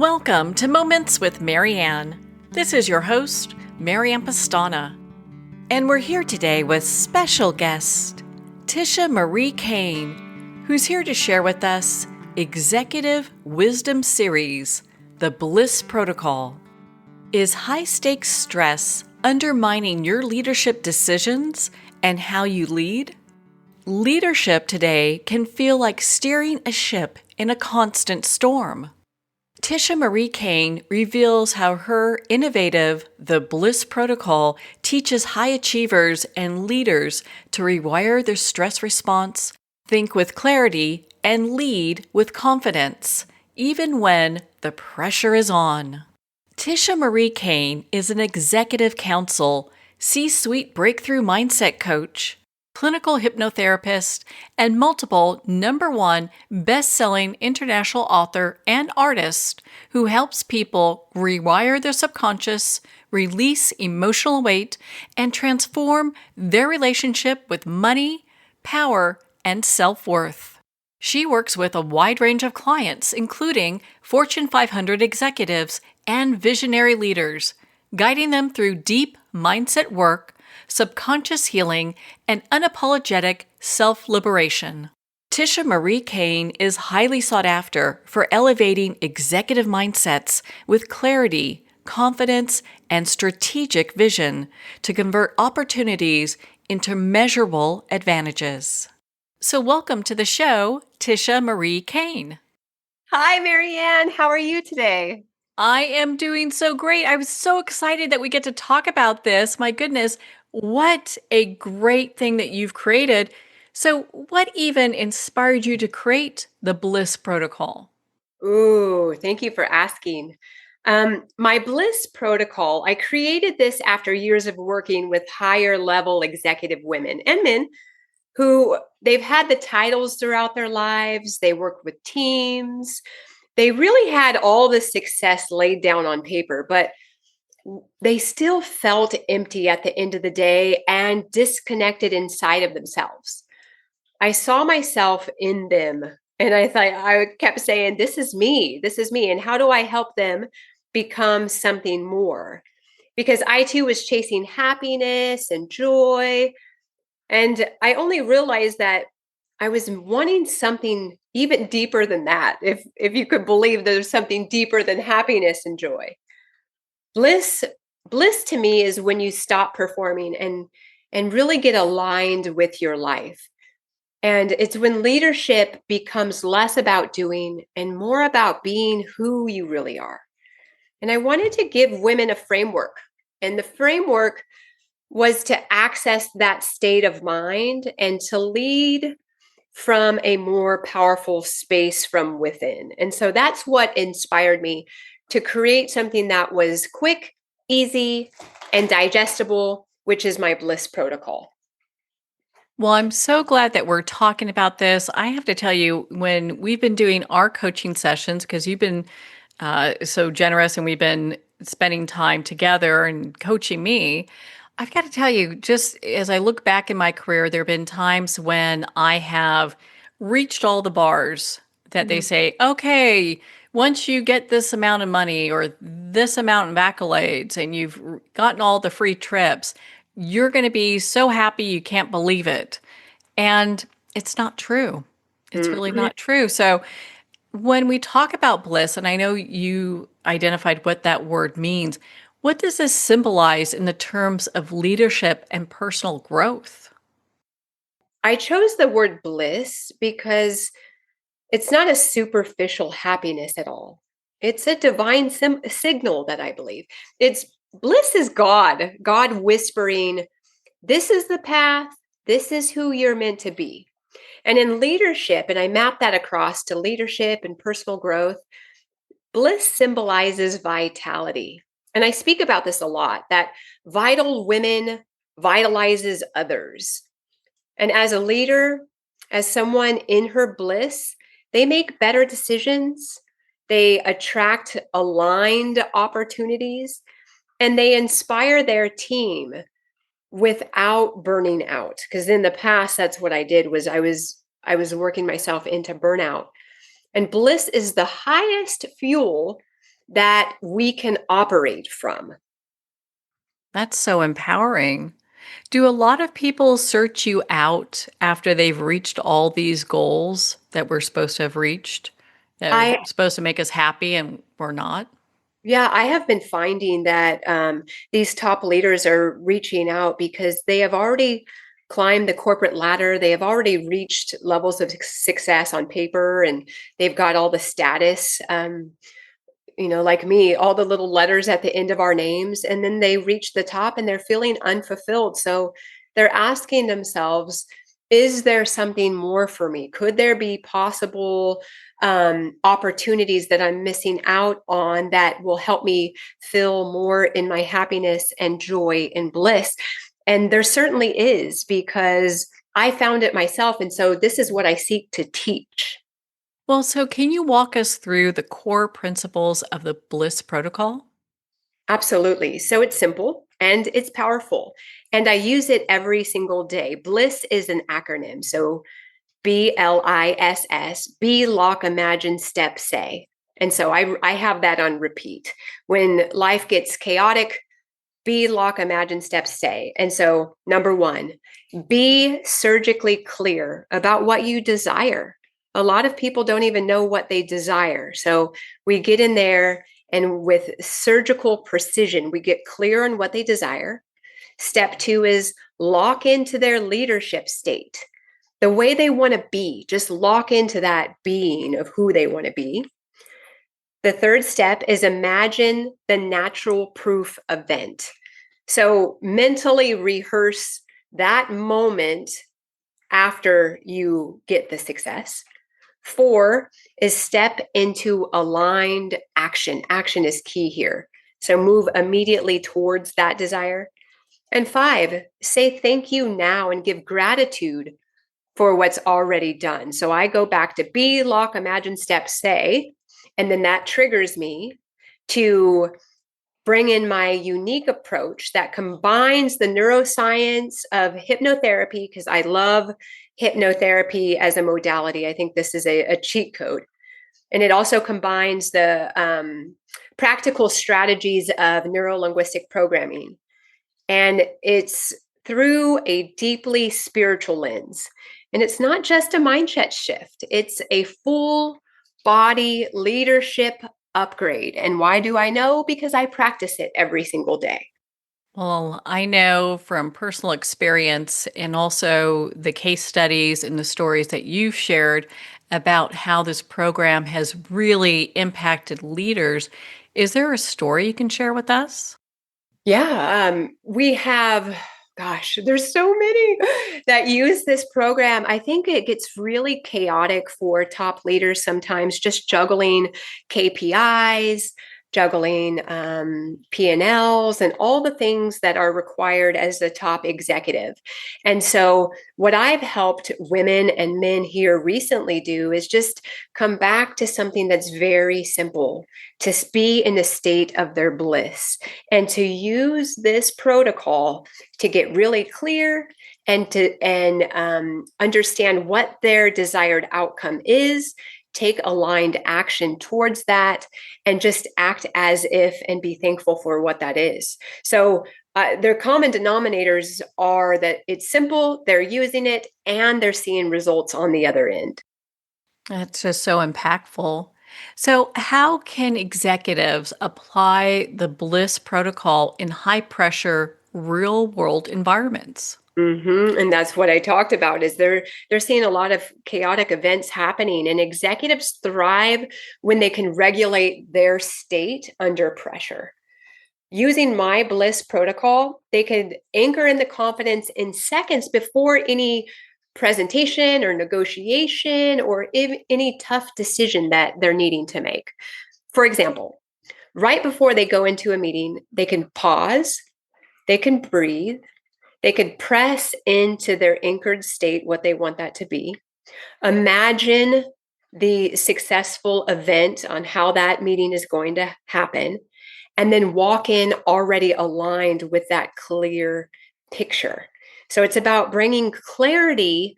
Welcome to Moments with Marianne. This is your host, Marianne Pastana. And we're here today with special guest, Tisha Marie Cain, who's here to share with us Executive Wisdom Series, the Bliss Protocol. Is high-stakes stress undermining your leadership decisions and how you lead? Leadership today can feel like steering a ship in a constant storm. Tisha Marie Cain reveals how her innovative The Bliss Protocol teaches high achievers and leaders to rewire their stress response, think with clarity, and lead with confidence, even when the pressure is on. Tisha Marie Cain is an executive counsel, C-suite breakthrough mindset coach, clinical hypnotherapist, and multiple #1 best-selling international author and artist who helps people rewire their subconscious, release emotional weight, and transform their relationship with money, power, and self-worth. She works with a wide range of clients, including Fortune 500 executives and visionary leaders, guiding them through deep mindset work, subconscious healing, and unapologetic self-liberation. Tisha Marie Cain is highly sought after for elevating executive mindsets with clarity, confidence, and strategic vision to convert opportunities into measurable advantages. So welcome to the show, Tisha Marie Cain. Hi, Marianne. How are you today? I am doing so great. I was so excited that we get to talk about this. My goodness, what a great thing that you've created. So, what even inspired you to create the Bliss Protocol? Ooh, thank you for asking. My Bliss Protocol, I created this after years of working with higher level executive women and men who they've had the titles throughout their lives. They worked with teams. They really had all the success laid down on paper, but they still felt empty at the end of the day and disconnected inside of themselves. I saw myself in them, and I kept saying, this is me. This is me. And how do I help them become something more? Because I too was chasing happiness and joy. And I only realized that I was wanting something even deeper than that. If you could believe there's something deeper than happiness and joy. Bliss bliss to me is when you stop performing and really get aligned with your life. And it's when leadership becomes less about doing and more about being who you really are. And I wanted to give women a framework. And the framework was to access that state of mind and to lead from a more powerful space from within. And so that's what inspired me to create something that was quick, easy, and digestible, which is my Bliss Protocol. Well, I'm so glad that we're talking about this. I have to tell you, when we've been doing our coaching sessions, because you've been so generous and we've been spending time together and coaching me, I've got to tell you, just as I look back in my career, there have been times when I have reached all the bars that they Mhm. say, okay, once you get this amount of money or this amount of accolades and you've gotten all the free trips, you're going to be so happy you can't believe it. And it's not true. It's really Mhm. not true. So when we talk about bliss, and I know you identified what that word means, what does this symbolize in the terms of leadership and personal growth? I chose the word bliss because it's not a superficial happiness at all. It's a divine signal that I believe. It's bliss is God whispering, this is the path, this is who you're meant to be. And in leadership, and I map that across to leadership and personal growth, bliss symbolizes vitality. And I speak about this a lot that vital women vitalizes others. And as a leader, as someone in her bliss, they make better decisions, they attract aligned opportunities, and they inspire their team without burning out. Because in the past, that's what I did was I was working myself into burnout. And bliss is the highest fuel that we can operate from. That's so empowering. Do a lot of people search you out after they've reached all these goals that we're supposed to have reached, that are I supposed to make us happy and we're not? Yeah, I have been finding that these top leaders are reaching out because they have already climbed the corporate ladder. They have already reached levels of success on paper, and they've got all the status. Like me, all the little letters at the end of our names, and then they reach the top and they're feeling unfulfilled. So they're asking themselves, is there something more for me? Could there be possible opportunities that I'm missing out on that will help me feel more in my happiness and joy and bliss? And there certainly is, because I found it myself. And so this is what I seek to teach. Well, so can you walk us through the core principles of the Bliss Protocol? Absolutely. So it's simple and it's powerful. And I use it every single day. Bliss is an acronym. So BLISS, be, lock, imagine, step, say. And so I have that on repeat. When life gets chaotic, be, lock, imagine, step, say. And so, number one, be surgically clear about what you desire. A lot of people don't even know what they desire. So we get in there and with surgical precision, we get clear on what they desire. Step two is lock into their leadership state, the way they want to be, just lock into that being of who they want to be. The third step is imagine the natural proof event. So mentally rehearse that moment after you get the success. Four is step into aligned action. Action is key here. So move immediately towards that desire. And five, say thank you now and give gratitude for what's already done. So I go back to be, lock, imagine, step, say, and then that triggers me to bring in my unique approach that combines the neuroscience of hypnotherapy, because I love hypnotherapy as a modality. I think this is a cheat code. And it also combines the practical strategies of neuro-linguistic programming. And it's through a deeply spiritual lens. And it's not just a mindset shift, it's a full body leadership upgrade. And why do I know? Because I practice it every single day. Well, I know from personal experience and also the case studies and the stories that you've shared about how this program has really impacted leaders. Is there a story you can share with us? Yeah, we have, gosh, there's so many that use this program. I think it gets really chaotic for top leaders sometimes, just juggling KPIs, juggling P&Ls, and all the things that are required as a top executive. And so, what I've helped women and men here recently do is just come back to something that's very simple, to be in a state of their bliss, and to use this protocol to get really clear and to understand what their desired outcome is, take aligned action towards that, and just act as if and be thankful for what that is. So their common denominators are that it's simple, they're using it, and they're seeing results on the other end. That's just so impactful. So, how can executives apply the Bliss protocol in high pressure, real world environments? And that's what I talked about, is they're seeing a lot of chaotic events happening, and executives thrive when they can regulate their state under pressure. Using my Bliss protocol, they could anchor in the confidence in seconds before any presentation or negotiation or any tough decision that they're needing to make. For example, right before they go into a meeting, they can pause, they can breathe, they could press into their anchored state, what they want that to be. Imagine the successful event on how that meeting is going to happen, and then walk in already aligned with that clear picture. So it's about bringing clarity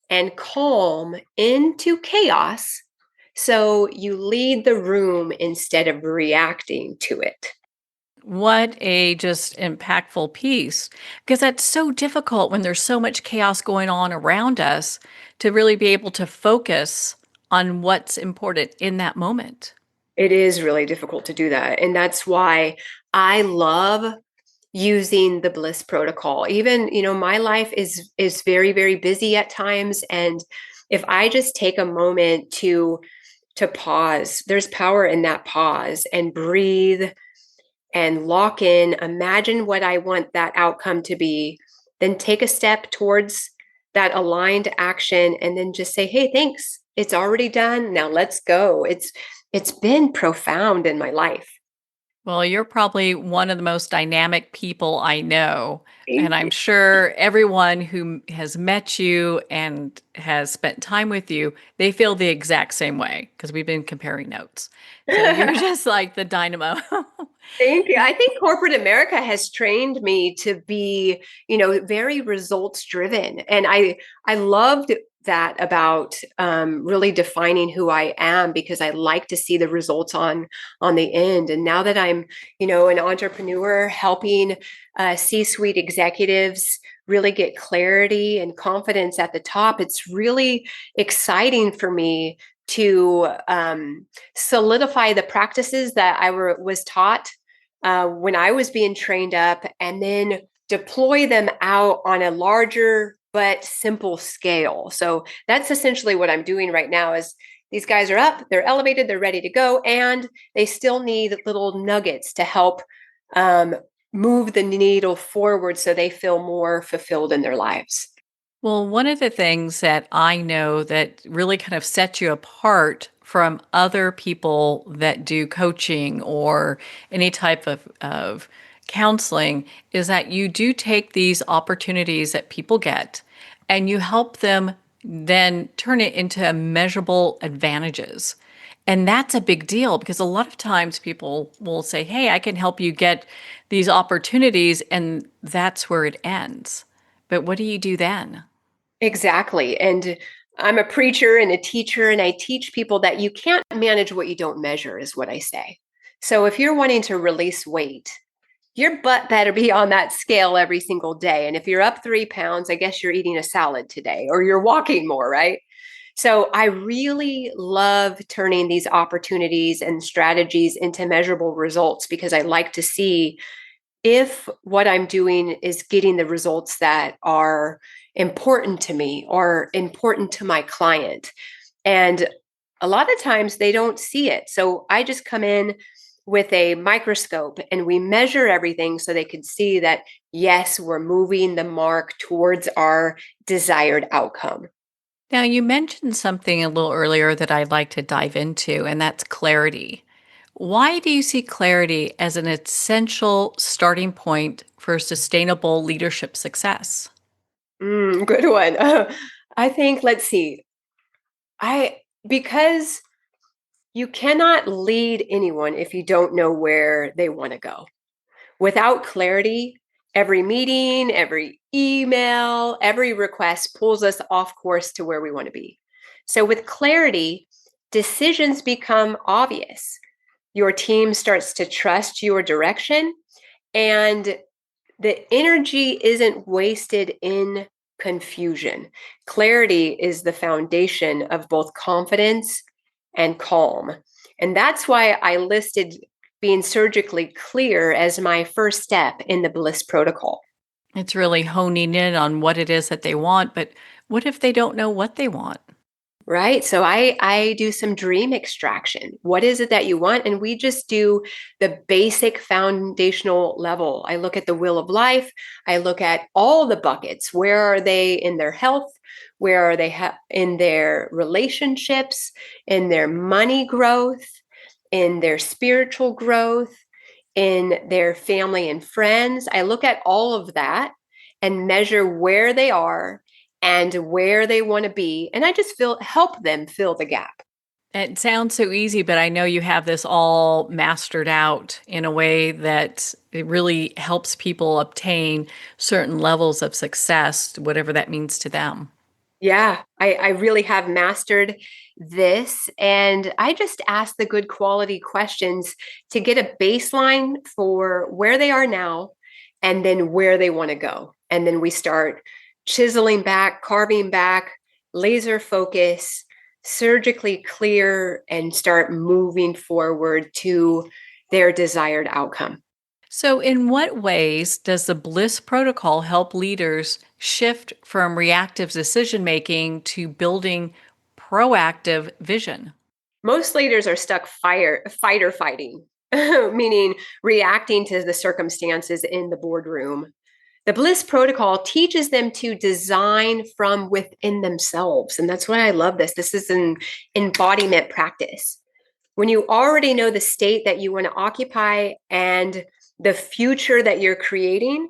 and calm into chaos So you lead the room instead of reacting to it. What a just impactful piece, because that's so difficult when there's so much chaos going on around us to really be able to focus on what's important in that moment. It is really difficult to do that. And that's why I love using the Bliss Protocol. Even, my life is very, very busy at times. And if I just take a moment to pause, there's power in that pause, and breathe and lock in, imagine what I want that outcome to be, then take a step towards that aligned action, and then just say, hey, thanks. It's already done. Now let's go. It's been profound in my life. Well, you're probably one of the most dynamic people I know. Thank And I'm you. sure everyone who has met you and has spent time with you, they feel the exact same way because we've been comparing notes. So you're just like the dynamo. Thank you. I think corporate America has trained me to be, very results driven. And I loved that about really defining who I am, because I like to see the results on the end. And now that I'm, an entrepreneur helping C-suite executives really get clarity and confidence at the top, it's really exciting for me to solidify the practices that was taught when I was being trained up, and then deploy them out on a larger but simple scale. So that's essentially what I'm doing right now. Is these guys are up, they're elevated, they're ready to go, and they still need little nuggets to help um, move the needle forward so they feel more fulfilled in their lives. Well, one of the things that I know that really kind of sets you apart from other people that do coaching or any type of counseling is that you do take these opportunities that people get and you help them then turn it into measurable advantages. And that's a big deal because a lot of times people will say, hey, I can help you get these opportunities, and that's where it ends. But what do you do then? Exactly. And I'm a preacher and a teacher, and I teach people that you can't manage what you don't measure, is what I say. So if you're wanting to release weight, your butt better be on that scale every single day. And if you're up 3 pounds, I guess you're eating a salad today, or you're walking more, right? So I really love turning these opportunities and strategies into measurable results, because I like to see if what I'm doing is getting the results that are important to me or important to my client. And a lot of times they don't see it. So I just come in with a microscope and we measure everything so they can see that, yes, we're moving the mark towards our desired outcome. Now, you mentioned something a little earlier that I'd like to dive into, and that's clarity. Why do you see clarity as an essential starting point for sustainable leadership success? Good one. I think, let's see. I because you cannot lead anyone if you don't know where they want to go. Without clarity, every meeting, every email, every request pulls us off course to where we want to be. So, with clarity, decisions become obvious. Your team starts to trust your direction, and the energy isn't wasted in confusion. Clarity is the foundation of both confidence and calm. And that's why I listed being surgically clear as my first step in the Bliss Protocol. It's really honing in on what it is that they want, but what if they don't know what they want? Right. So I do some dream extraction. What is it that you want? And we just do the basic foundational level. I look at the wheel of life. I look at all the buckets. Where are they in their health? Where are they in their relationships, in their money growth, in their spiritual growth, in their family and friends? I look at all of that and measure where they are and where they want to be. And I just help them fill the gap. It sounds so easy, but I know you have this all mastered out in a way that it really helps people obtain certain levels of success, whatever that means to them. Yeah, I really have mastered this. And I just ask the good quality questions to get a baseline for where they are now and then where they want to go. And then we start chiseling back, carving back, laser focus, surgically clear, and start moving forward to their desired outcome. So, in what ways does the Bliss Protocol help leaders shift from reactive decision making to building proactive vision? Most leaders are stuck fighter fighting, meaning reacting to the circumstances in the boardroom. The Bliss Protocol teaches them to design from within themselves. And that's why I love this. This is an embodiment practice. When you already know the state that you want to occupy and the future that you're creating,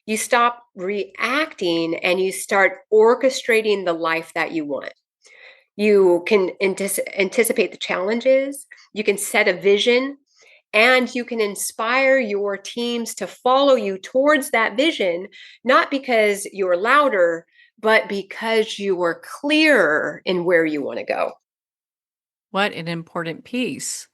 you stop reacting and you start orchestrating the life that you want. You can anticipate the challenges, you can set a vision, and you can inspire your teams to follow you towards that vision, not because you're louder, but because you are clearer in where you want to go. What an important piece.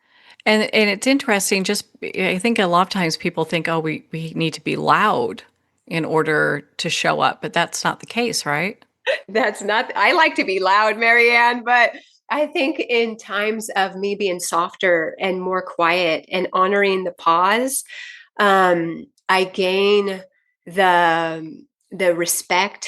And it's interesting, just I think a lot of times people think, oh, we need to be loud in order to show up, but that's not the case, right? That's not, I like to be loud, Marianne, but I think in times of me being softer and more quiet and honoring the pause, I gain the respect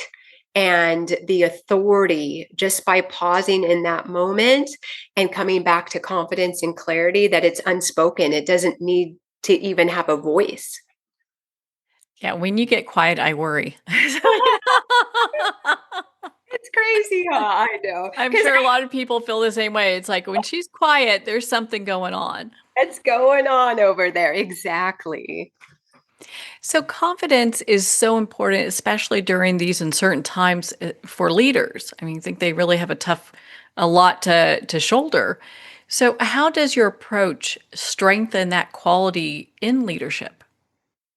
and the authority just by pausing in that moment and coming back to confidence and clarity that it's unspoken. It doesn't need to even have a voice. Yeah, when you get quiet, I worry. It's crazy, huh? I know. I'm Because sure a lot of people feel the same way. It's like when she's quiet, there's something going on. what's going on over there? Exactly. So, confidence is so important, especially during these uncertain times for leaders. I mean, I think they really have a lot to shoulder. So, how does your approach strengthen that quality in leadership?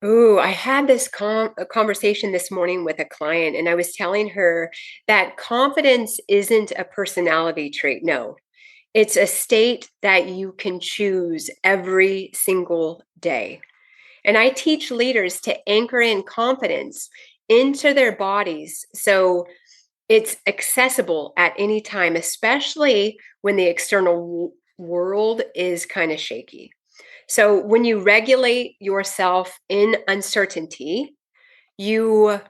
Ooh, I had this a conversation this morning with a client, and I was telling her that confidence isn't a personality trait. No, it's a state that you can choose every single day. And I teach leaders to anchor in confidence into their bodies so it's accessible at any time, especially when the external world is kind of shaky. So when you regulate yourself in uncertainty, you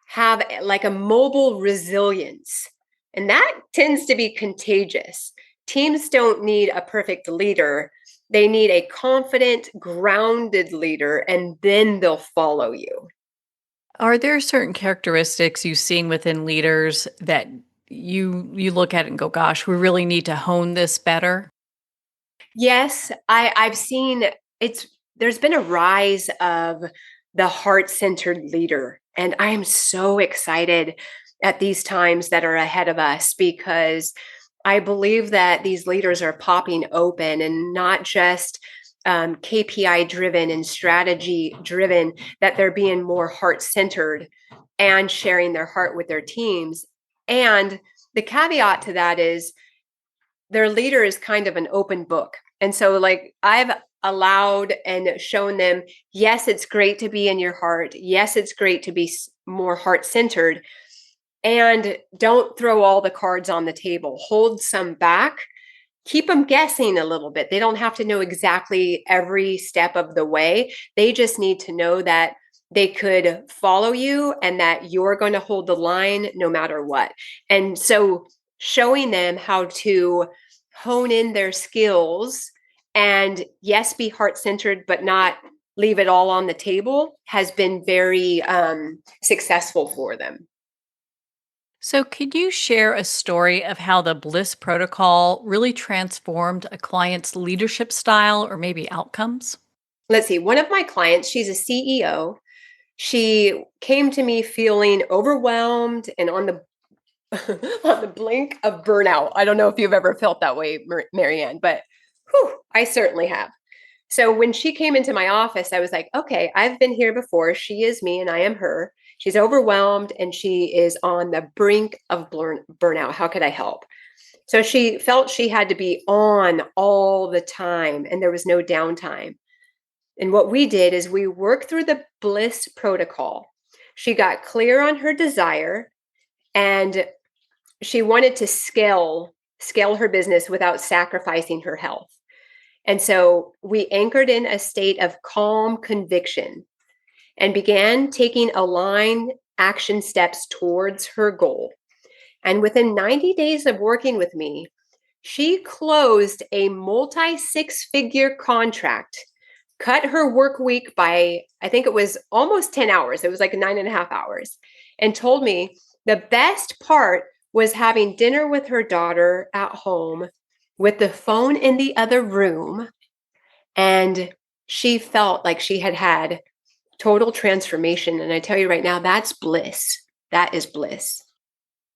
have like a mobile resilience, and that tends to be contagious. Teams don't need a perfect leader. They need a confident, grounded leader, and then they'll follow you. Are there certain characteristics you've seen within leaders that you look at it and go, "Gosh, we really need to hone this better"? Yes, I've seen it's there's been a rise of the heart-centered leader. And I am so excited at these times that are ahead of us because I believe that these leaders are popping open and not just KPI driven and strategy driven, that they're being more heart centered and sharing their heart with their teams. And the caveat to that is their leader is kind of an open book. And so, like, I've allowed and shown them, yes, it's great to be in your heart. Yes, it's great to be more heart centered. And don't throw all the cards on the table. Hold some back. Keep them guessing a little bit. They don't have to know exactly every step of the way. They just need to know that they could follow you and that you're going to hold the line no matter what. And so showing them how to hone in their skills and yes, be heart centered, but not leave it all on the table has been very successful for them. So, could you share a story of how the Bliss Protocol really transformed a client's leadership style or maybe outcomes? Let's see, one of my clients, she's a CEO. She came to me feeling overwhelmed and on the on the blink of burnout. I don't know if you've ever felt that way, Marianne, but whew, I certainly have. So when she came into my office, I was like, okay, I've been here before. She is me and I am her. She's overwhelmed and she is on the brink of burnout. How could I help? So she felt she had to be on all the time and there was no downtime. And what we did is we worked through the Bliss Protocol. She got clear on her desire and she wanted to scale her business without sacrificing her health. And so we anchored in a state of calm conviction and began taking aligned action steps towards her goal. And within 90 days of working with me, she closed a multi six-figure contract, cut her work week by, I think it was almost 10 hours. It was like 9.5 hours, and told me the best part was having dinner with her daughter at home with the phone in the other room. And she felt like she had had total transformation. And I tell you right now, that's bliss. That is bliss.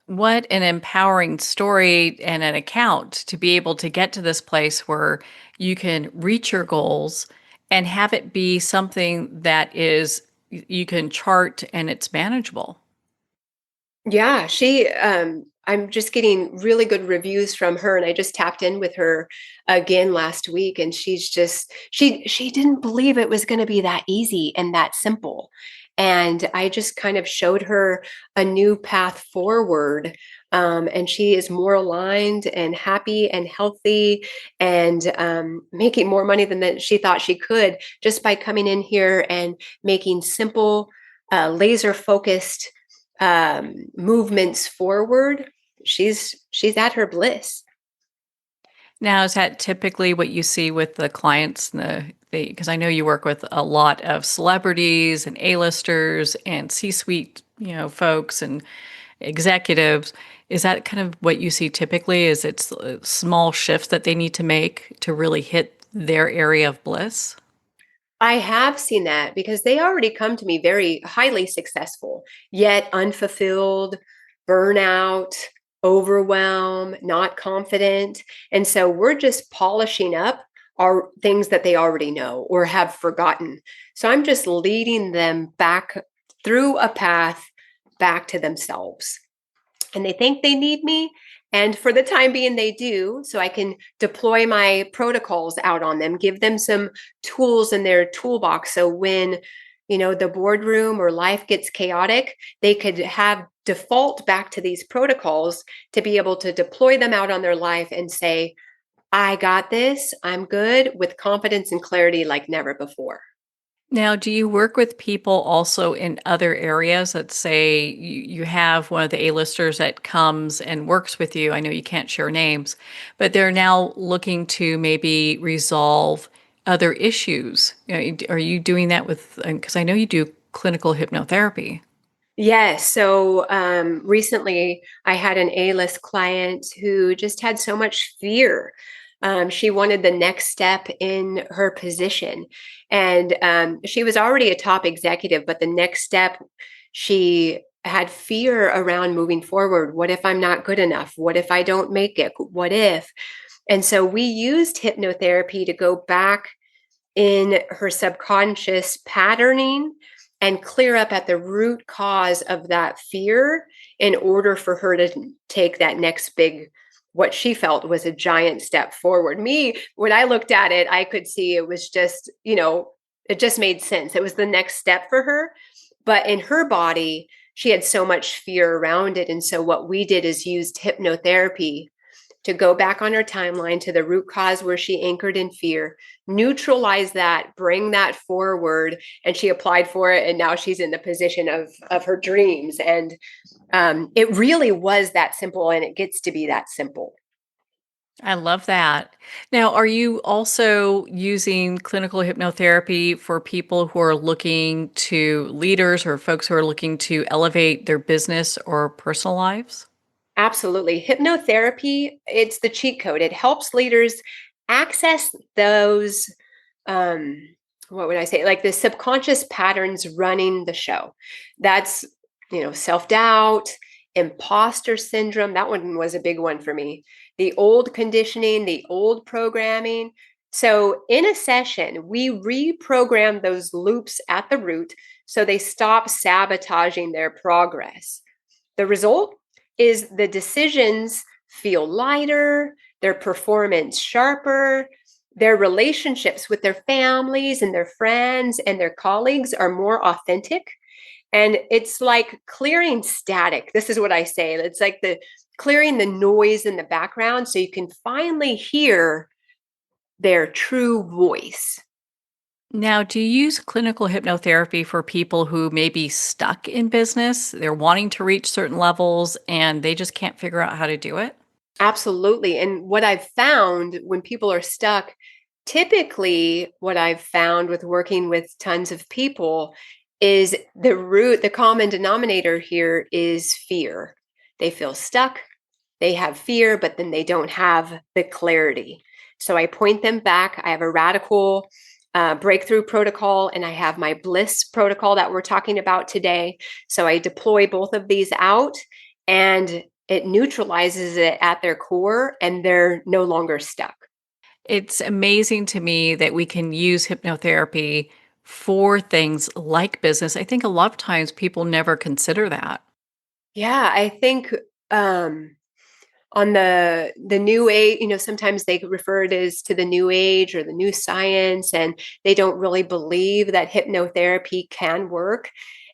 What an empowering story and an account to be able to get to this place where you can reach your goals and have it be something that is you can chart and it's manageable. Yeah, I'm just getting really good reviews from her, and I just tapped in with her again last week, and she didn't believe it was going to be that easy and that simple. And I just kind of showed her a new path forward. And she is more aligned and happy and healthy and making more money than that she thought she could just by coming in here and making simple, laser focused movements forward. She's at her bliss. Now, is that typically what you see with the clients and the because I know you work with a lot of celebrities and A-listers and C-suite, folks and executives. Is that kind of what you see typically? Is it's small shifts that they need to make to really hit their area of bliss? I have seen that because they already come to me very highly successful, yet unfulfilled, burnout, overwhelm, not confident. And so we're just polishing up our things that they already know or have forgotten. So I'm just leading them back through a path back to themselves. And they think they need me. And for the time being, they do. So I can deploy my protocols out on them, give them some tools in their toolbox. So when, the boardroom or life gets chaotic, they could have default back to these protocols to be able to deploy them out on their life and say, I got this. I'm good, with confidence and clarity like never before. Now, do you work with people also in other areas? Let's say you have one of the A-listers that comes and works with you. I know you can't share names, but they're now looking to maybe resolve other issues. Are you doing that with, because I know you do clinical hypnotherapy. Yes. So recently I had an A-list client who just had so much fear. She wanted the next step in her position. And she was already a top executive, but the next step, she had fear around moving forward. What if I'm not good enough? What if I don't make it? What if? And so we used hypnotherapy to go back in her subconscious patterning and clear up at the root cause of that fear in order for her to take that next big, what she felt was a giant step forward. Me, when I looked at it, I could see it was just, it just made sense. It was the next step for her. But in her body, she had so much fear around it. And so what we did is used hypnotherapy to go back on her timeline to the root cause where she anchored in fear, neutralize that, bring that forward, and she applied for it. And now she's in the position of her dreams. And it really was that simple, and it gets to be that simple. I love that. Now, are you also using clinical hypnotherapy for people who are looking to leaders or folks who are looking to elevate their business or personal lives? Absolutely. Hypnotherapy, it's the cheat code. It helps leaders access those, um, what would I say, like the subconscious patterns running the show. That's, self doubt, imposter syndrome. That one was a big one for me. The old conditioning, the old programming. So in a session, we reprogram those loops at the root so they stop sabotaging their progress. The result is the decisions feel lighter, their performance sharper, their relationships with their families and their friends and their colleagues are more authentic. And it's like clearing static. This is what I say. It's like the clearing the noise in the background so you can finally hear their true voice. Now, do you use clinical hypnotherapy for people who may be stuck in business? They're wanting to reach certain levels and they just can't figure out how to do it? Absolutely. And what I've found when people are stuck, typically what I've found with working with tons of people is the common denominator here is fear. They feel stuck, they have fear, but then they don't have the clarity. So I point them back. I have a radical breakthrough protocol, and I have my Bliss protocol that we're talking about today. So I deploy both of these out, and it neutralizes it at their core, and they're no longer stuck. It's amazing to me that we can use hypnotherapy for things like business. I think a lot of times people never consider that. Yeah, I think on the new age, sometimes they refer it as to the new age or the new science, and they don't really believe that hypnotherapy can work.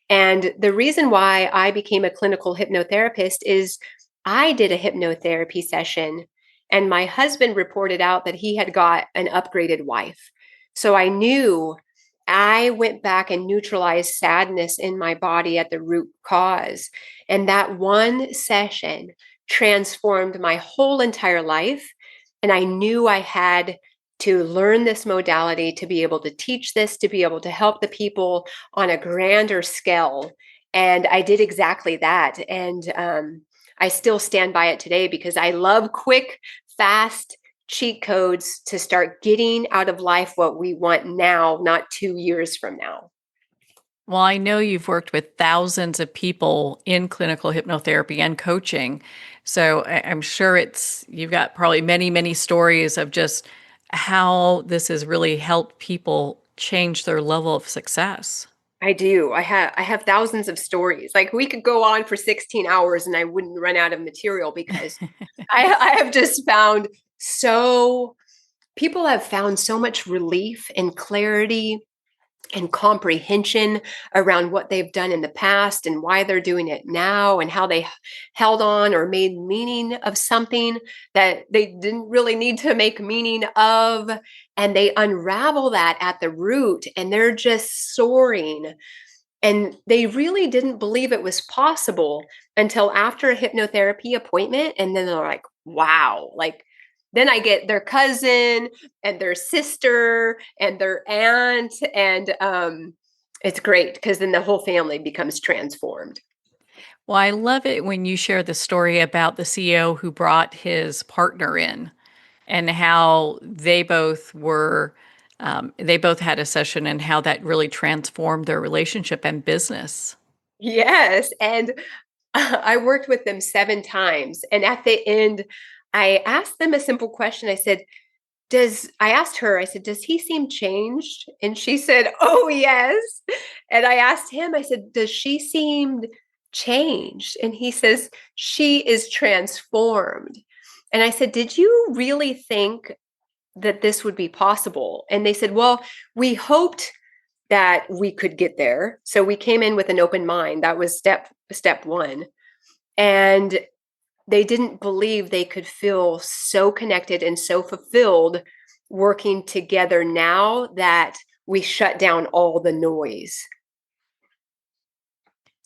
And the reason why I became a clinical hypnotherapist is I did a hypnotherapy session and my husband reported out that he had got an upgraded wife. So I knew I went back and neutralized sadness in my body at the root cause. And that one session transformed my whole entire life. And I knew I had to learn this modality to be able to teach this, to be able to help the people on a grander scale. And I did exactly that. And I still stand by it today because I love quick, fast cheat codes to start getting out of life what we want now, not 2 years from now. Well, I know you've worked with thousands of people in clinical hypnotherapy and coaching. So I'm sure you've got probably many, many stories of just how this has really helped people change their level of success. I do. I have thousands of stories. Like we could go on for 16 hours and I wouldn't run out of material because I have just found so people have found so much relief and clarity and comprehension around what they've done in the past and why they're doing it now and how they held on or made meaning of something that they didn't really need to make meaning of. And they unravel that at the root and they're just soaring. And they really didn't believe it was possible until after a hypnotherapy appointment. And then they're like, wow, like, then I get their cousin and their sister and their aunt. And it's great because then the whole family becomes transformed. Well, I love it when you share the story about the CEO who brought his partner in and how they both had a session and how that really transformed their relationship and business. Yes. And I worked with them 7 times. And at the end, I asked them a simple question. I asked her, I said, does he seem changed? And she said, oh, yes. And I asked him, I said, does she seem changed? And he says, she is transformed. And I said, did you really think that this would be possible? And they said, well, we hoped that we could get there. So we came in with an open mind. That was step one. And they didn't believe they could feel so connected and so fulfilled working together now that we shut down all the noise.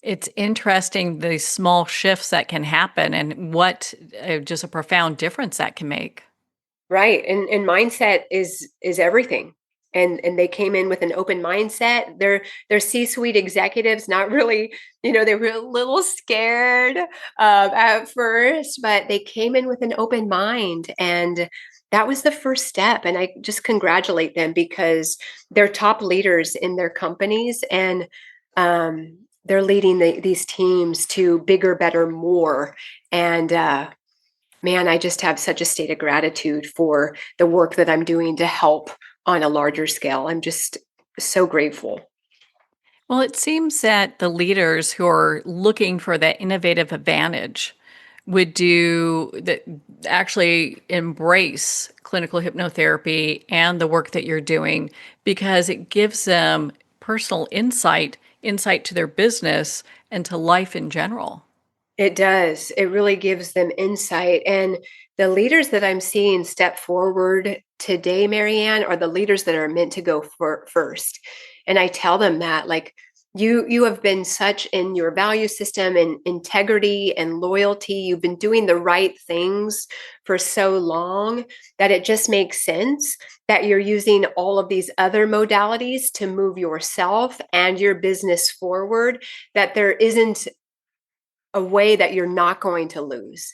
It's interesting the small shifts that can happen and what just a profound difference that can make. Right. And mindset is everything. And they came in with an open mindset. They're C-suite executives, not really, they were a little scared at first, but they came in with an open mind. And that was the first step. And I just congratulate them because they're top leaders in their companies and they're leading these teams to bigger, better, more. And man, I just have such a state of gratitude for the work that I'm doing to help on a larger scale. I'm just so grateful. Well, it seems that the leaders who are looking for that innovative advantage would do that, actually embrace clinical hypnotherapy and the work that you're doing because it gives them personal insight to their business and to life in general. It does. It really gives them insight. And the leaders that I'm seeing step forward today, Marianne, are the leaders that are meant to go first. And I tell them that, like, you have been such in your value system and integrity and loyalty. You've been doing the right things for so long that it just makes sense that you're using all of these other modalities to move yourself and your business forward, that there isn't a way that you're not going to lose.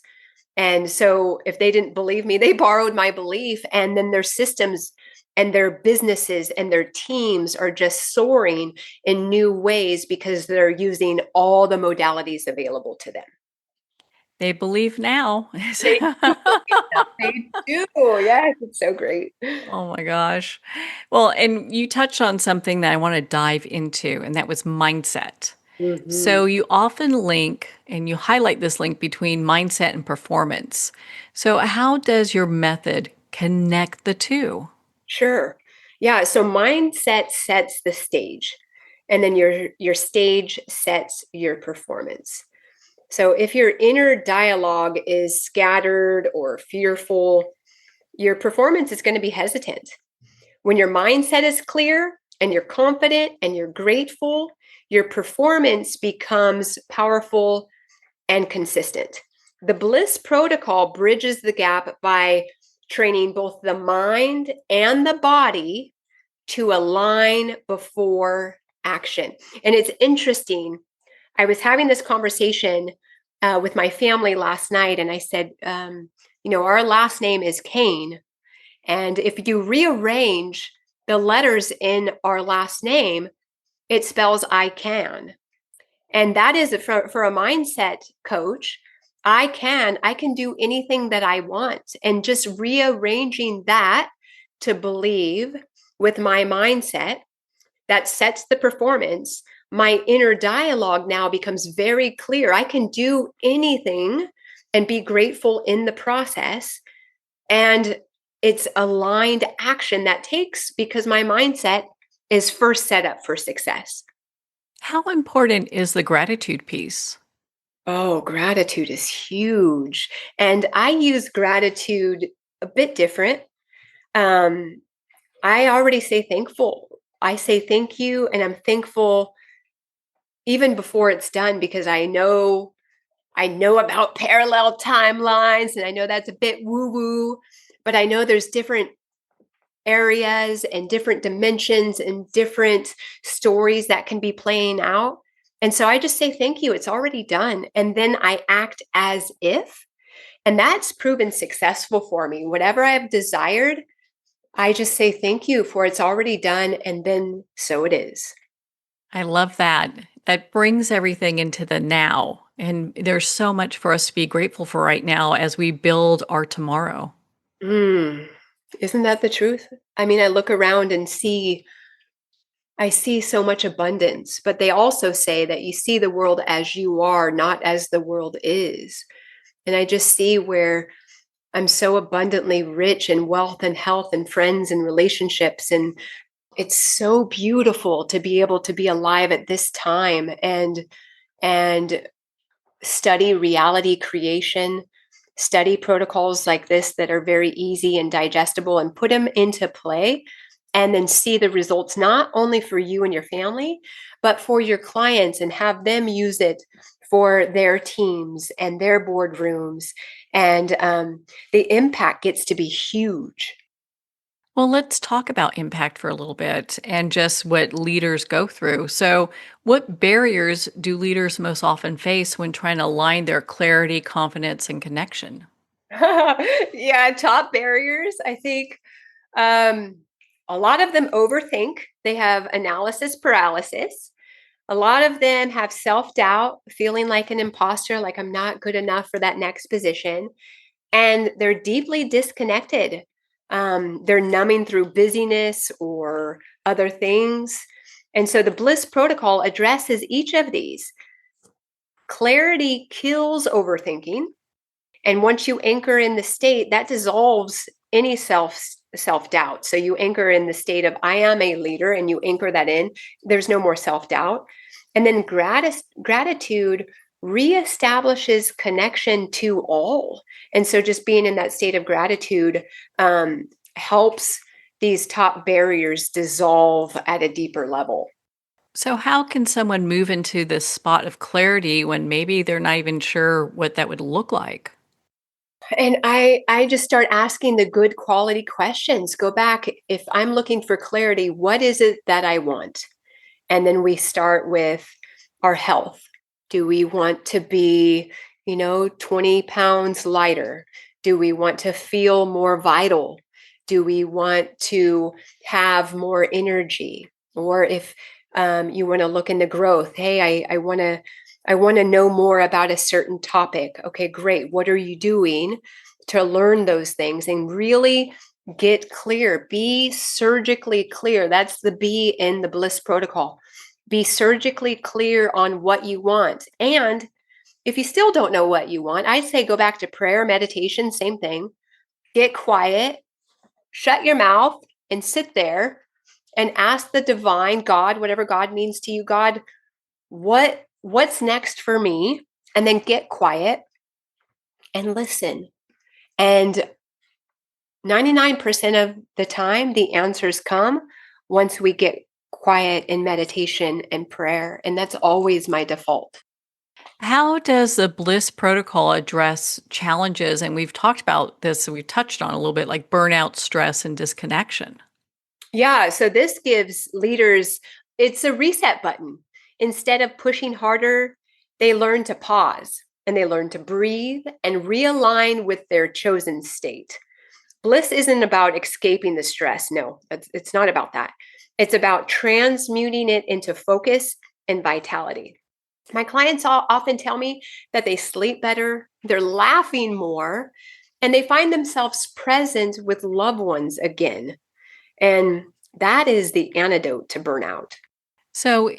And so if they didn't believe me, they borrowed my belief, and then their systems and their businesses and their teams are just soaring in new ways because they're using all the modalities available to them. They believe now. They do believe that. They do. Yes, it's so great. Oh my gosh. Well, and you touched on something that I want to dive into, and that was mindset. Mhm. So you often link and you highlight this link between mindset and performance. So, how does your method connect the two? Sure. Yeah, so mindset sets the stage, and then your stage sets your performance. So if your inner dialogue is scattered or fearful, your performance is going to be hesitant. When your mindset is clear and you're confident and you're grateful, your performance becomes powerful and consistent. The Bliss Protocol bridges the gap by training both the mind and the body to align before action. And it's interesting. I was having this conversation with my family last night, and I said, our last name is Cain. And if you rearrange the letters in our last name, it spells I can. And that is for a mindset coach. I can do anything that I want. And just rearranging that to believe with my mindset that sets the performance, my inner dialogue now becomes very clear. I can do anything and be grateful in the process. And it's aligned action that takes because my mindset is first set up for success. How important is the gratitude piece? Oh, gratitude is huge. And I use gratitude a bit different. Um, I already say thankful. I say thank you, and I'm thankful even before it's done because I know about parallel timelines, and I know that's a bit woo woo, but I know there's different areas and different dimensions and different stories that can be playing out. And so I just say thank you, it's already done, and then I act as if, and that's proven successful for me. Whatever I've desired, I just say thank you for it's already done, and then so it is. I love that. That brings everything into the now. And there's so much for us to be grateful for right now as we build our tomorrow. Mm. Isn't that the truth? I mean, I look around and I see so much abundance, but they also say that you see the world as you are, not as the world is. And I just see where I'm so abundantly rich in wealth and health and friends and relationships. And it's so beautiful to be able to be alive at this time and study reality creation, study protocols like this that are very easy and digestible and put them into play, and then see the results not only for you and your family, but for your clients, and have them use it for their teams and their boardrooms. And the impact gets to be huge. Well, let's talk about impact for a little bit and just what leaders go through. So, what barriers do leaders most often face when trying to align their clarity, confidence, and connection? Yeah, top barriers. I think um, a lot of them overthink. They have analysis paralysis. A lot of them have self doubt, feeling like an imposter, like I'm not good enough for that next position. And they're deeply disconnected. They're numbing through busyness or other things. And so the Bliss Protocol addresses each of these. Clarity kills overthinking. And once you anchor in the state, that dissolves any self-doubt. So you anchor in the state of I am a leader, and you anchor that in. There's no more self-doubt. And then gratitude reestablishes connection to all. And so just being in that state of gratitude helps these top barriers dissolve at a deeper level. So, how can someone move into this spot of clarity when maybe they're not even sure what that would look like? And I just start asking the good quality questions. Go back. If I'm looking for clarity, what is it that I want? And then we start with our health. Do we want to be, 20 pounds lighter? Do we want to feel more vital? Do we want to have more energy? Or if you want to look into growth, hey, I want to know more about a certain topic. Okay, great. What are you doing to learn those things and really get clear? Be surgically clear. That's the B in the Bliss Protocol. Be surgically clear on what you want. And if you still don't know what you want, I'd say go back to prayer, meditation, same thing. Get quiet, shut your mouth, and sit there and ask the divine God, whatever God means to you, God, what's next for me? And then get quiet and listen. And 99% of the time, the answers come once we get quiet in meditation and prayer. And that's always my default. How does the Bliss Protocol address challenges? And we've talked about this, we've touched on a little bit like burnout, stress, and disconnection. Yeah. So this gives leaders, it's a reset button. Instead of pushing harder, they learn to pause and they learn to breathe and realign with their chosen state. Bliss isn't about escaping the stress. No, it's not about that. It's about transmuting it into focus and vitality. My clients often tell me that they sleep better, they're laughing more, and they find themselves present with loved ones again. And that is the antidote to burnout. So,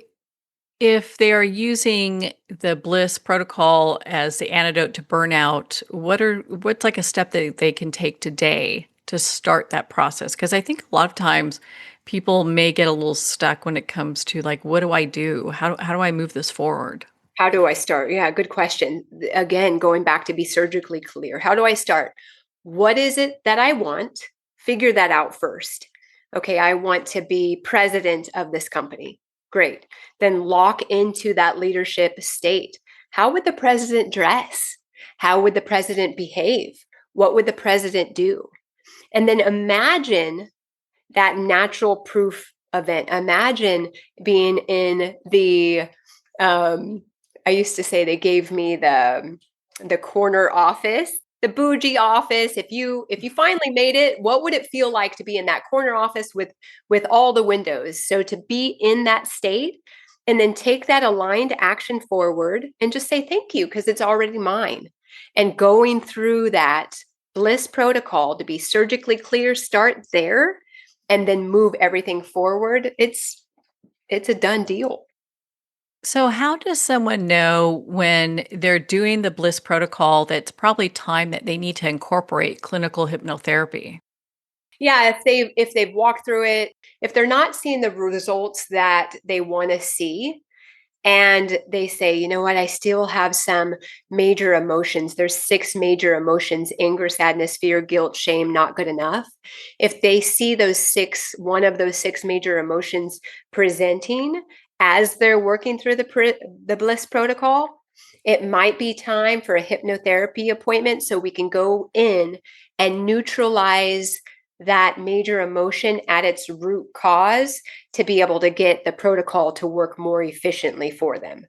if they are using the Bliss Protocol as the antidote to burnout, what's like a step that they can take today to start that process? Because I think a lot of times people may get a little stuck when it comes to like, what do I do? How do I move this forward? How do I start? Yeah, good question. Again, going back to be surgically clear. How do I start? What is it that I want? Figure that out first. Okay, I want to be president of this company. Great. Then lock into that leadership state. How would the president dress? How would the president behave? What would the president do? And then imagine that natural proof event. Imagine being in the I used to say they gave me the corner office, the bougie office. If you finally made it, what would it feel like to be in that corner office with all the windows? So to be in that state and then take that aligned action forward and just say thank you because it's already mine. And going through that Bliss protocol to be surgically clear, start there and then move everything forward. It's a done deal. So, how does someone know when they're doing the Bliss Protocol that's probably time that they need to incorporate clinical hypnotherapy? Yeah, if they've walked through it, if they're not seeing the results that they want to see, and they say, you know what, I still have some major emotions. There's 6 major emotions: anger, sadness, fear, guilt, shame, not good enough. If they see one of those 6 major emotions presenting as they're working through the Bliss protocol, it might be time for a hypnotherapy appointment so we can go in and neutralize that major emotion at its root cause to be able to get the protocol to work more efficiently for them.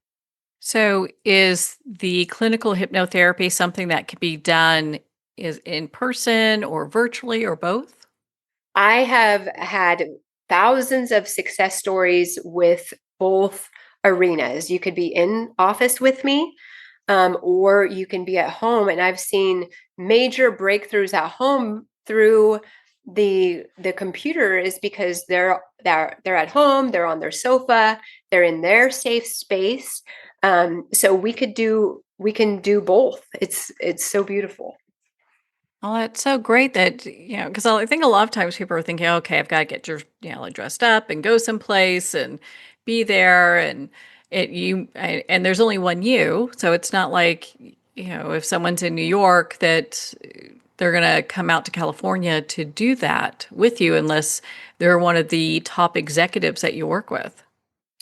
So, is the clinical hypnotherapy something that can be done is in person or virtually or both? I have had thousands of success stories with both arenas. You could be in office with me, or you can be at home. And I've seen major breakthroughs at home through the computer is because they're at home, they're on their sofa, they're in their safe space. So we can do both. It's so beautiful. Well, that's so great that, because I think a lot of times people are thinking, okay, I've got to get like dressed up and go someplace and be there. And there's only one you. So it's not like, if someone's in New York that they're going to come out to California to do that with you unless they're one of the top executives that you work with.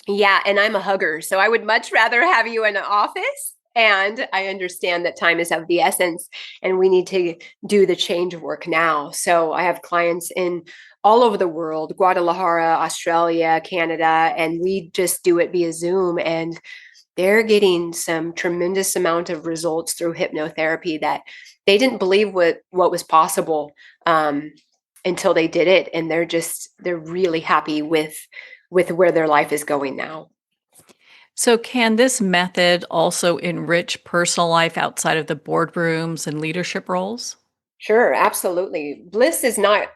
Yeah, and I'm a hugger, so I would much rather have you in an office. And I understand that time is of the essence and we need to do the change work now. So I have clients in all over the world, Guadalajara, Australia, Canada, and we just do it via Zoom. And they're getting some tremendous amount of results through hypnotherapy that they didn't believe what was possible until they did it. And they're really happy with where their life is going now. So, can this method also enrich personal life outside of the boardrooms and leadership roles? Sure, absolutely. Bliss is not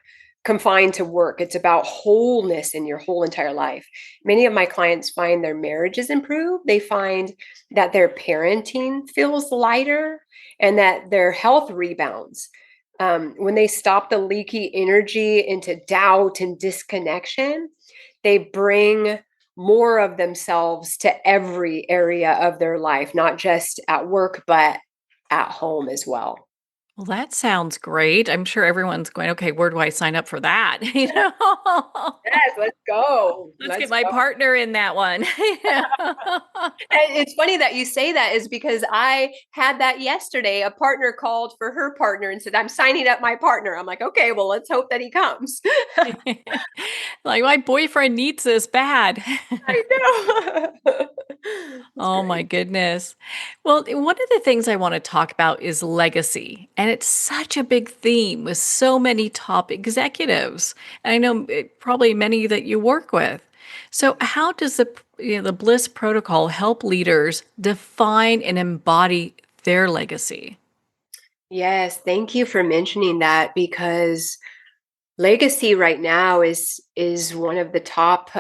confined to work. It's about wholeness in your whole entire life. Many of my clients find their marriages improve. They find that their parenting feels lighter and that their health rebounds. When they stop the leaky energy into doubt and disconnection, they bring more of themselves to every area of their life, not just at work, but at home as well. Well, that sounds great. I'm sure everyone's going, okay, where do I sign up for that? Yes, let's go. Let's get Let's my go. partner in that one. Yeah. And it's funny that you say that is because I had that yesterday. A partner called for her partner and said, I'm signing up my partner. I'm like, okay, well, let's hope that he comes. Like, my boyfriend needs this bad. I know. That's Oh my great. goodness. Well, one of the things I want to talk about is legacy. And it's such a big theme with so many top executives. And I know probably many that you work with. So how does the Bliss Protocol help leaders define and embody their legacy? Yes, thank you for mentioning that because legacy right now is one of the top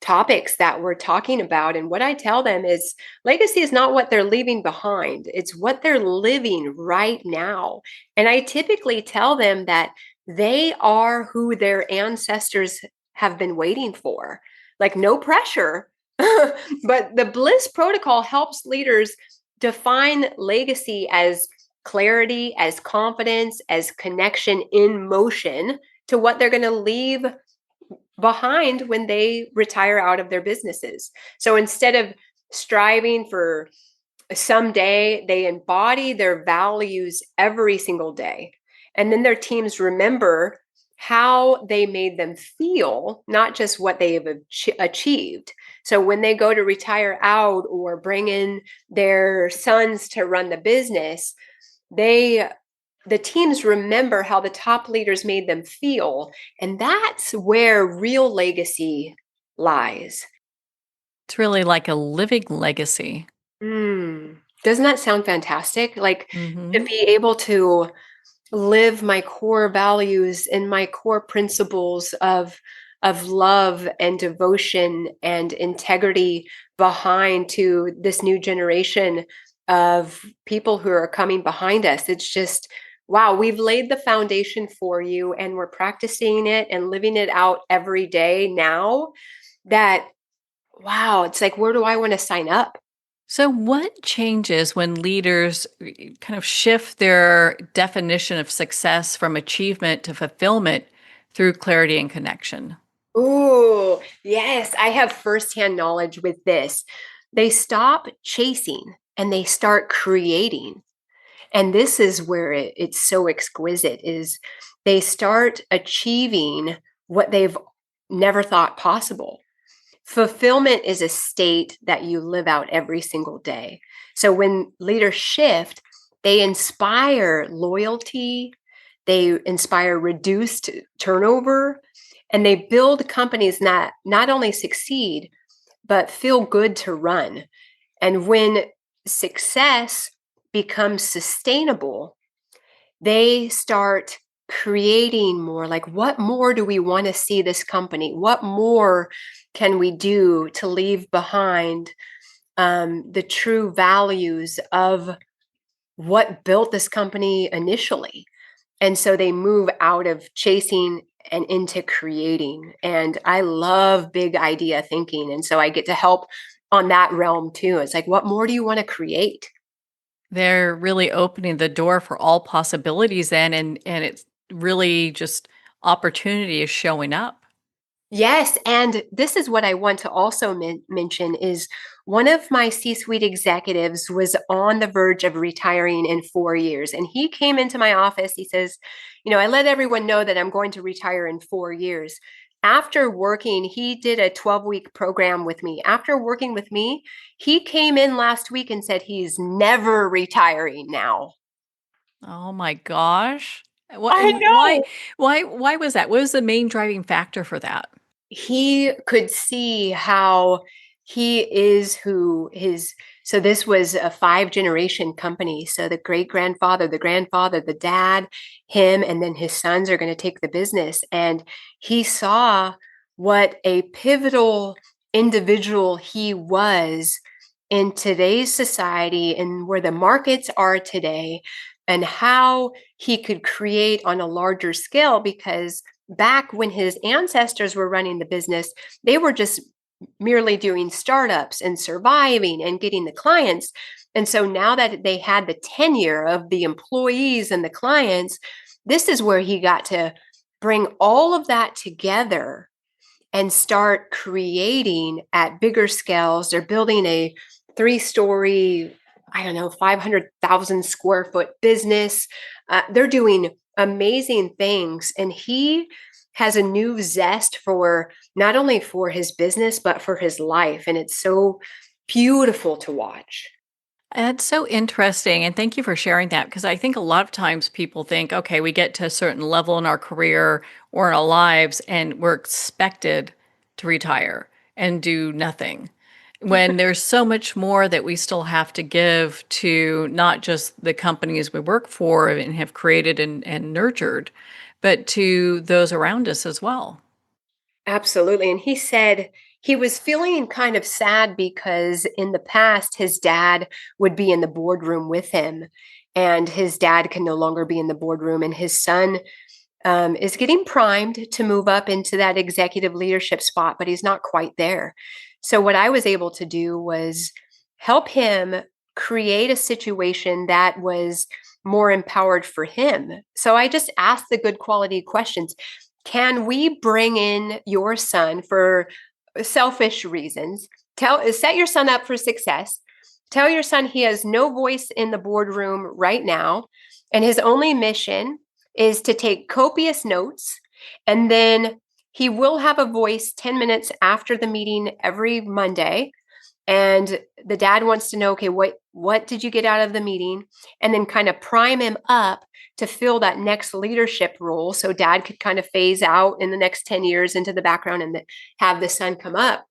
topics that we're talking about. And what I tell them is legacy is not what they're leaving behind, it's what they're living right now. And I typically tell them that they are who their ancestors have been waiting for. Like, no pressure. But the Bliss Protocol helps leaders define legacy as clarity, as confidence, as connection in motion to what they're going to leave behind when they retire out of their businesses. So instead of striving for someday, they embody their values every single day. And then their teams remember how they made them feel, not just what they have achieved. So when they go to retire out or bring in their sons to run the business, they the teams remember how the top leaders made them feel, and that's where real legacy lies. It's really like a living legacy. Doesn't that sound fantastic? Like, to Hmm. be able to live my core values and my core principles of love and devotion and integrity behind to this new generation of people who are coming behind us. It's just, wow, we've laid the foundation for you and we're practicing it and living it out every day now. That, wow, it's like, where do I want to sign up? So, what changes when leaders kind of shift their definition of success from achievement to fulfillment through clarity and connection? Ooh, yes, I have firsthand knowledge with this. They stop chasing and they start creating. And this is where it's so exquisite is they start achieving what they've never thought possible. Fulfillment is a state that you live out every single day. So when leaders shift, they inspire loyalty, they inspire reduced turnover, and they build companies that not only succeed, but feel good to run. And when success becomes sustainable, they start creating more. Like, what more do we want to see this company? What more can we do to leave behind the true values of what built this company initially? And so they move out of chasing and into creating. And I love big idea thinking. And so I get to help on that realm too. It's like, what more do you want to create? They're really opening the door for all possibilities then, and it's really just opportunity is showing up. Yes, and this is what I want to also mention is one of my C-suite executives was on the verge of retiring in 4 years, and he came into my office. He says, I let everyone know that I'm going to retire in 4 years. After working, he did a 12-week program with me. After working with me, he came in last week and said he's never retiring now. Oh my gosh. What I and why know. why was that? What was the main driving factor for that? He could see how he is who his so this was a 5 generation company. So the great grandfather, the grandfather, the dad, him, and then his sons are going to take the business. And he saw what a pivotal individual he was in today's society and where the markets are today, and how he could create on a larger scale. Because back when his ancestors were running the business, they were just merely doing startups and surviving and getting the clients. And so now that they had the tenure of the employees and the clients, this is where he got to bring all of that together and start creating at bigger scales. They're building a 3-story, I don't know, 500,000 square foot business. They're doing amazing things. And he has a new zest for not only for his business, but for his life. And it's so beautiful to watch. That's so interesting. And thank you for sharing that because I think a lot of times people think, okay, we get to a certain level in our career or in our lives and we're expected to retire and do nothing. When there's so much more that we still have to give to not just the companies we work for and have created and nurtured, but to those around us as well. Absolutely. And he said he was feeling kind of sad because in the past, his dad would be in the boardroom with him, and his dad can no longer be in the boardroom. And his son is getting primed to move up into that executive leadership spot, but he's not quite there. So, what I was able to do was help him create a situation that was more empowered for him. So, I just asked the good quality questions. Can we bring in your son for selfish reasons? Set your son up for success. Tell your son he has no voice in the boardroom right now, and his only mission is to take copious notes, and then he will have a voice 10 minutes after the meeting every Monday. And the dad wants to know, okay, what did you get out of the meeting? And then kind of prime him up to fill that next leadership role. So dad could kind of phase out in the next 10 years into the background and have the son come up.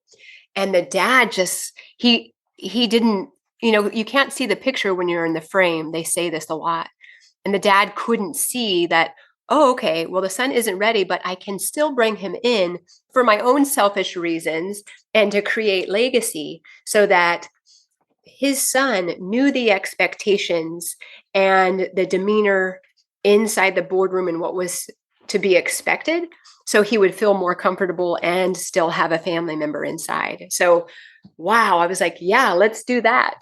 And the dad just, he didn't, you can't see the picture when you're in the frame. They say this a lot. And the dad couldn't see that, oh, okay, well, the son isn't ready, but I can still bring him in for my own selfish reasons and to create legacy so that his son knew the expectations and the demeanor inside the boardroom and what was to be expected. So he would feel more comfortable and still have a family member inside. So, wow, I was like, yeah, let's do that.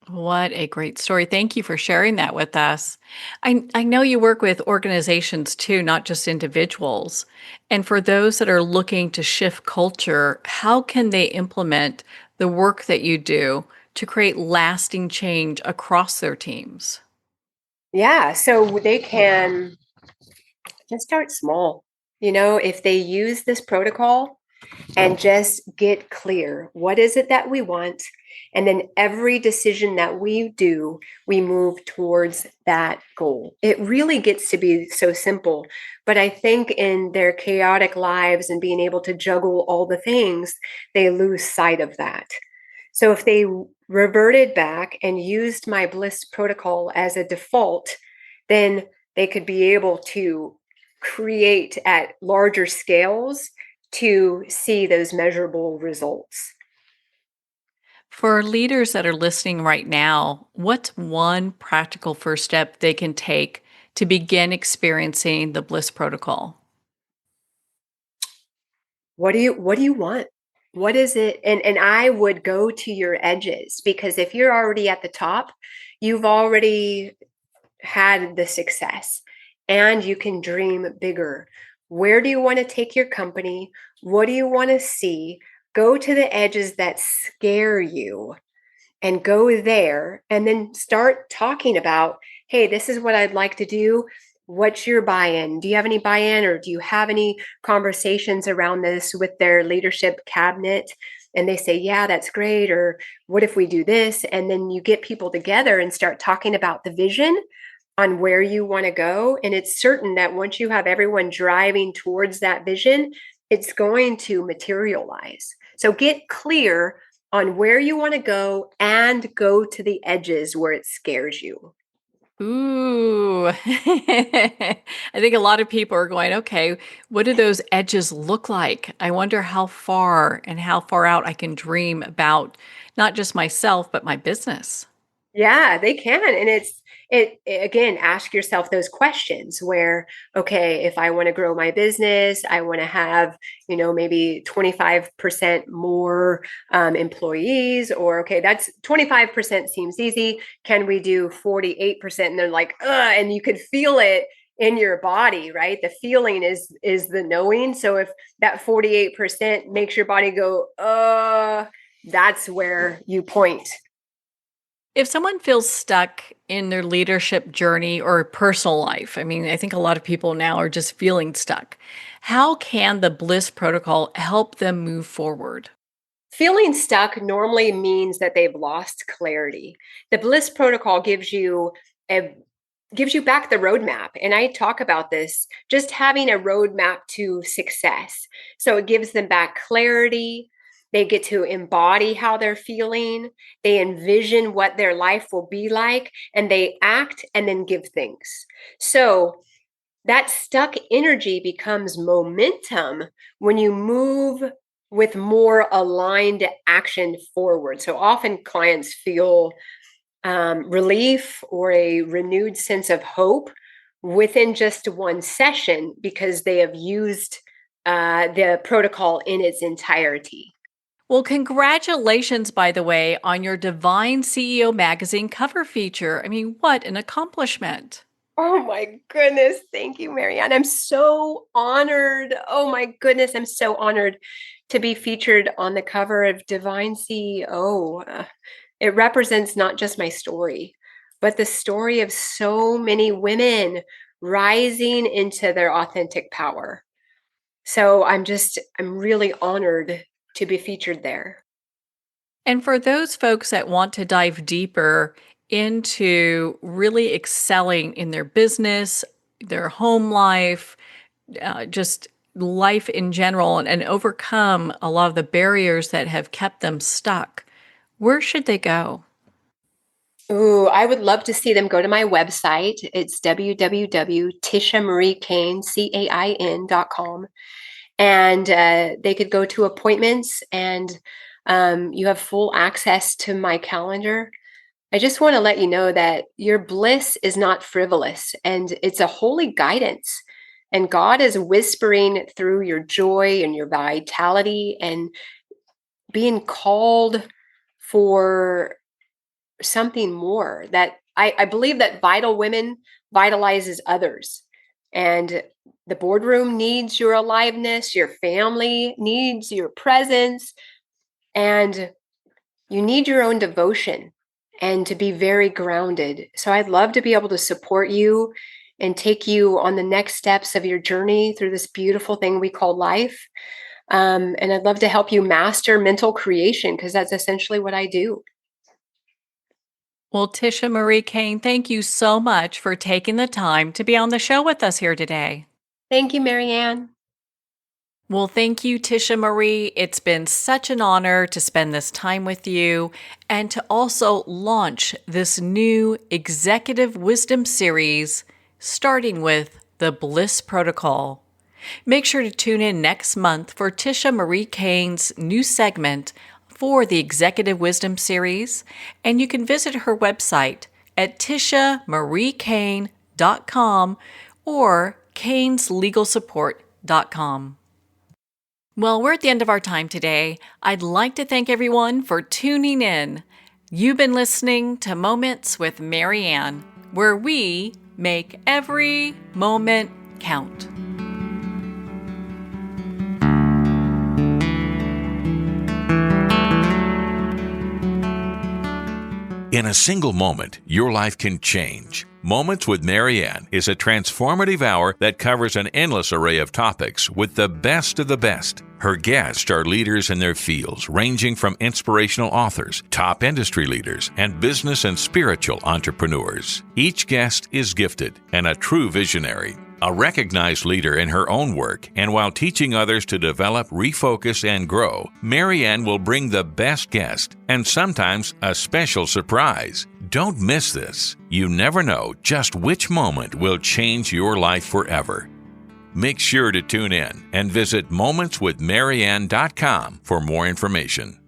What a great story. Thank you for sharing that with us. I know you work with organizations too, not just individuals. And for those that are looking to shift culture, how can they implement the work that you do to create lasting change across their teams? Yeah, so they can just start small. If they use this protocol and just get clear, what is it that we want? And then every decision that we do, we move towards that goal. It really gets to be so simple. But I think in their chaotic lives and being able to juggle all the things, they lose sight of that. So if they reverted back and used my Bliss protocol as a default, then they could be able to create at larger scales to see those measurable results. For leaders that are listening right now, what's one practical first step they can take to begin experiencing the Bliss Protocol? What do you want? What is it? And I would go to your edges, because if you're already at the top, you've already had the success, and you can dream bigger. Where do you want to take your company? What do you want to see? Go to the edges that scare you and go there, and then start talking about, hey, this is what I'd like to do. What's your buy-in? Do you have any buy-in, or do you have any conversations around this with their leadership cabinet? And they say, yeah, that's great. Or what if we do this? And then you get people together and start talking about the vision on where you want to go. And it's certain that once you have everyone driving towards that vision, it's going to materialize. So get clear on where you want to go and go to the edges where it scares you. Ooh. I think a lot of people are going, okay, what do those edges look like? I wonder how far and how far out I can dream about not just myself, but my business. Yeah, they can. And again, ask yourself those questions where, okay, if I want to grow my business, I want to have, maybe 25% more employees, or okay, that's 25% seems easy. Can we do 48%? And they're like, and you could feel it in your body, right? The feeling is the knowing. So if that 48% makes your body go, that's where you point. If someone feels stuck in their leadership journey or personal life, I mean, I think a lot of people now are just feeling stuck. How can the Bliss Protocol help them move forward? Feeling stuck normally means that they've lost clarity. The Bliss Protocol a gives you back the roadmap. And I talk about this, just having a roadmap to success. So it gives them back clarity. They get to embody how they're feeling. They envision what their life will be like, and they act and then give things. So that stuck energy becomes momentum when you move with more aligned action forward. So often clients feel relief or a renewed sense of hope within just one session, because they have used the protocol in its entirety. Well, congratulations, by the way, on your Divine CEO magazine cover feature. I mean, what an accomplishment. Oh my goodness. Thank you, Marianne. I'm so honored. Oh my goodness. I'm so honored to be featured on the cover of Divine CEO. It represents not just my story, but the story of so many women rising into their authentic power. So I'm really honored to be featured there. And for those folks that want to dive deeper into really excelling in their business, their home life, just life in general, and overcome a lot of the barriers that have kept them stuck, where should they go? Ooh, I would love to see them go to my website. It's www.tishamariecain.com. And they could go to appointments, and you have full access to my calendar. I just want to let you know that your bliss is not frivolous, and it's a holy guidance. And God is whispering through your joy and your vitality and being called for something more. That I believe that vital women vitalizes others. And the boardroom needs your aliveness, your family needs your presence, and you need your own devotion and to be very grounded. So I'd love to be able to support you and take you on the next steps of your journey through this beautiful thing we call life. And I'd love to help you master mental creation, because that's essentially what I do. Well, Tisha Marie Cain, thank you so much for taking the time to be on the show with us here today. Thank you, Marianne. Well, thank you, Tisha Marie. It's been such an honor to spend this time with you and to also launch this new Executive Wisdom series, starting with the Bliss Protocol. Make sure to tune in next month for Tisha Marie Cain's new segment for the Executive Wisdom series, and you can visit her website at tishamariecain.com or cainslegalsupport.com. Well, we're at the end of our time today. I'd like to thank everyone for tuning in. You've been listening to Moments with Mary Ann, where we make every moment count. In a single moment, your life can change. Moments with Mary Ann is a transformative hour that covers an endless array of topics with the best of the best. Her guests are leaders in their fields, ranging from inspirational authors, top industry leaders, and business and spiritual entrepreneurs. Each guest is gifted and a true visionary, a recognized leader in her own work, and while teaching others to develop, refocus, and grow, Mary Ann will bring the best guest and sometimes a special surprise. Don't miss this. You never know just which moment will change your life forever. Make sure to tune in and visit momentswithmaryann.com for more information.